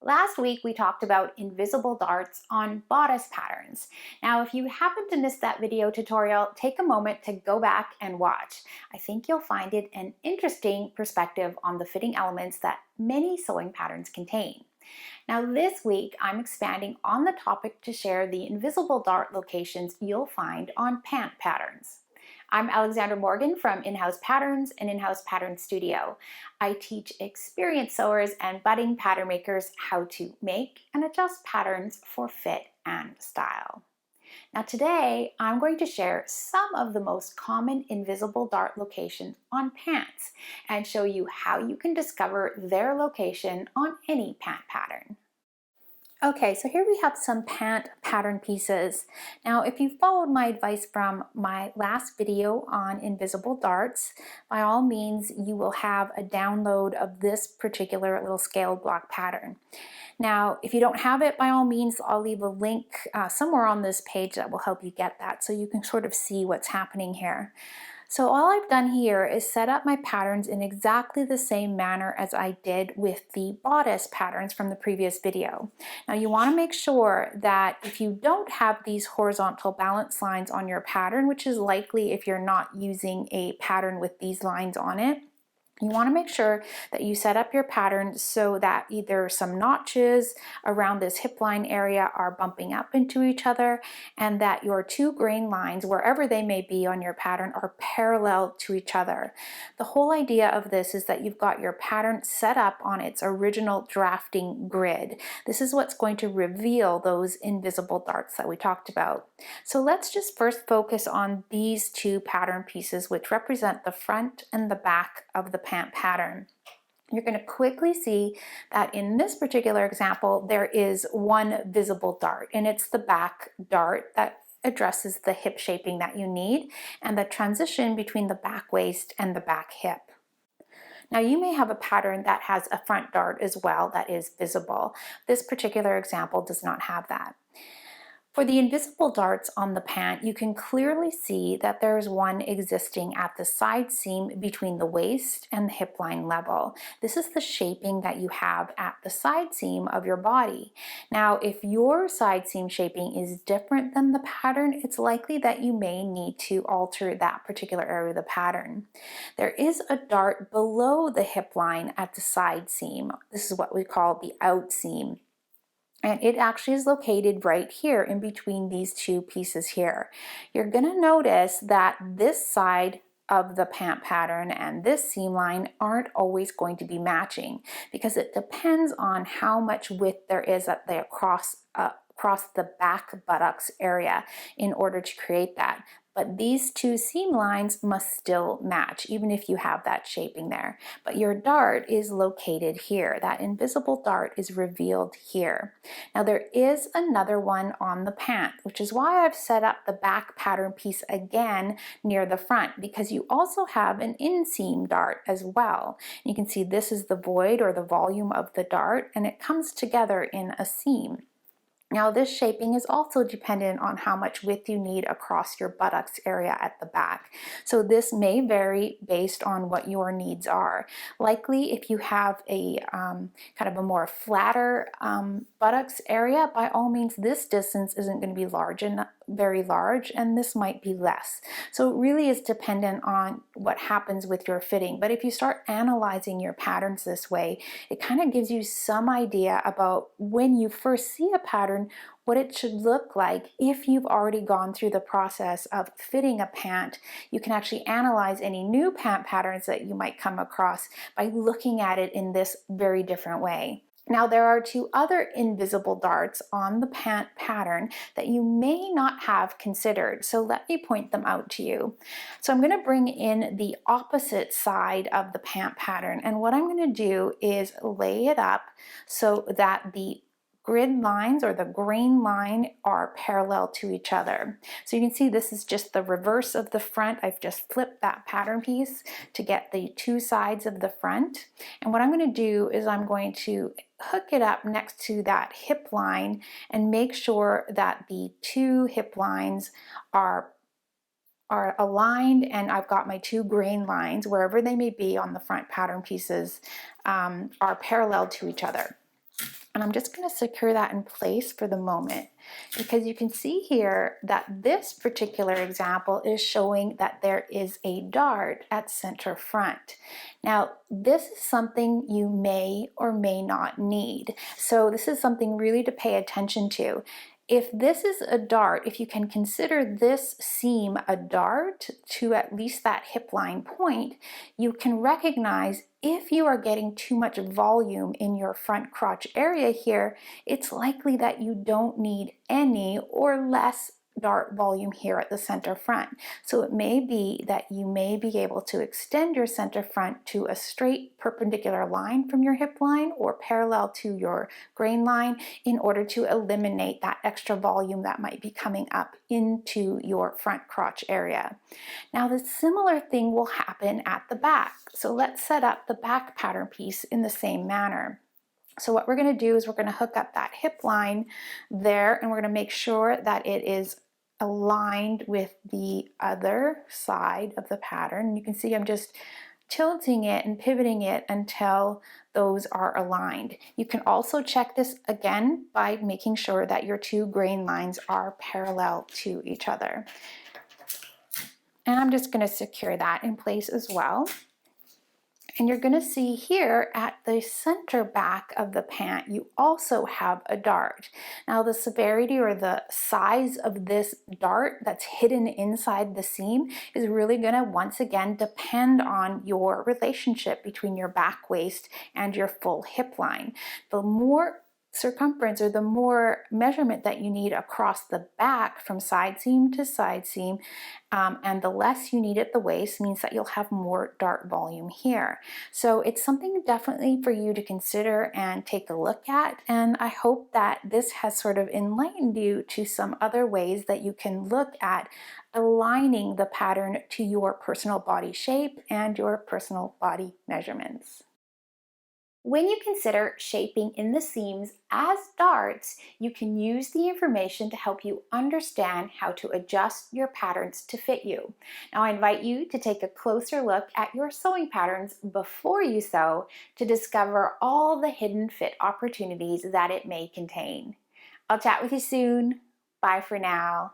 Last week, we talked about invisible darts on bodice patterns. Now, if you happen to miss that video tutorial, take a moment to go back and watch. I think you'll find it an interesting perspective on the fitting elements that many sewing patterns contain. Now, this week, I'm expanding on the topic to share the invisible dart locations you'll find on pant patterns. I'm Alexandra Morgan from In-House Patterns and In-House Pattern Studio. I teach experienced sewers and budding pattern makers how to make and adjust patterns for fit and style. Now today, I'm going to share some of the most common invisible dart locations on pants and show you how you can discover their location on any pant pattern. Okay, so here we have some pant pattern pieces. Now, if you followed my advice from my last video on invisible darts, by all means, you will have a download of this particular little scaled block pattern. Now, if you don't have it, by all means, I'll leave a link somewhere on this page that will help you get that so you can sort of see what's happening here. So all I've done here is set up my patterns in exactly the same manner as I did with the bodice patterns from the previous video. Now you want to make sure that if you don't have these horizontal balance lines on your pattern, which is likely if you're not using a pattern with these lines on it, you want to make sure that you set up your pattern so that either some notches around this hip line area are bumping up into each other and that your two grain lines, wherever they may be on your pattern, are parallel to each other. The whole idea of this is that you've got your pattern set up on its original drafting grid. This is what's going to reveal those invisible darts that we talked about. So let's just first focus on these two pattern pieces which represent the front and the back of the pant pattern. You're going to quickly see that in this particular example there is one visible dart, and it's the back dart that addresses the hip shaping that you need and the transition between the back waist and the back hip. Now you may have a pattern that has a front dart as well that is visible. This particular example does not have that. For the invisible darts on the pant, you can clearly see that there is one existing at the side seam between the waist and the hip line level. This is the shaping that you have at the side seam of your body. Now, if your side seam shaping is different than the pattern, it's likely that you may need to alter that particular area of the pattern. There is a dart below the hip line at the side seam. This is what we call the out seam. And it actually is located right here in between these two pieces here. You're going to notice that this side of the pant pattern and this seam line aren't always going to be matching because it depends on how much width there is at the across the back buttocks area in order to create that. But these two seam lines must still match, even if you have that shaping there. But your dart is located here. That invisible dart is revealed here. Now there is another one on the pant, which is why I've set up the back pattern piece again near the front, because you also have an inseam dart as well. You can see this is the void or the volume of the dart, and it comes together in a seam. Now this shaping is also dependent on how much width you need across your buttocks area at the back. So this may vary based on what your needs are. Likely if you have a kind of a more flatter buttocks area, by all means this distance isn't going to be very large, and this might be less. So it really is dependent on what happens with your fitting. But if you start analyzing your patterns this way, it kind of gives you some idea about when you first see a pattern, what it should look like. If you've already gone through the process of fitting a pant, you can actually analyze any new pant patterns that you might come across by looking at it in this very different way. Now there are two other invisible darts on the pant pattern that you may not have considered, so let me point them out to you. So I'm going to bring in the opposite side of the pant pattern, and what I'm going to do is lay it up so that the grid lines or the grain line are parallel to each other. So you can see this is just the reverse of the front. I've just flipped that pattern piece to get the two sides of the front. And what I'm going to do is I'm going to hook it up next to that hip line and make sure that the two hip lines are aligned, and I've got my two grain lines, wherever they may be on the front pattern pieces, are parallel to each other. And I'm just going to secure that in place for the moment, because you can see here that this particular example is showing that there is a dart at center front. Now, this is something you may or may not need. So this is something really to pay attention to. If this is a dart, if you can consider this seam a dart to at least that hip line point, you can recognize if you are getting too much volume in your front crotch area here, it's likely that you don't need any or less dart volume here at the center front. So it may be that you may be able to extend your center front to a straight perpendicular line from your hip line or parallel to your grain line in order to eliminate that extra volume that might be coming up into your front crotch area. Now, the similar thing will happen at the back. So let's set up the back pattern piece in the same manner. So what we're going to do is we're going to hook up that hip line there, and we're going to make sure that it is aligned with the other side of the pattern. And you can see I'm just tilting it and pivoting it until those are aligned. You can also check this again by making sure that your two grain lines are parallel to each other. And I'm just going to secure that in place as well. And you're going to see here at the center back of the pant, you also have a dart. Now, the severity or the size of this dart that's hidden inside the seam is really going to once again depend on your relationship between your back waist and your full hip line. The more circumference or the more measurement that you need across the back from side seam to side seam, and the less you need at the waist means that you'll have more dart volume here. So it's something definitely for you to consider and take a look at, and I hope that this has sort of enlightened you to some other ways that you can look at aligning the pattern to your personal body shape and your personal body measurements. When you consider shaping in the seams as darts, you can use the information to help you understand how to adjust your patterns to fit you. Now, I invite you to take a closer look at your sewing patterns before you sew to discover all the hidden fit opportunities that it may contain. I'll chat with you soon. Bye for now.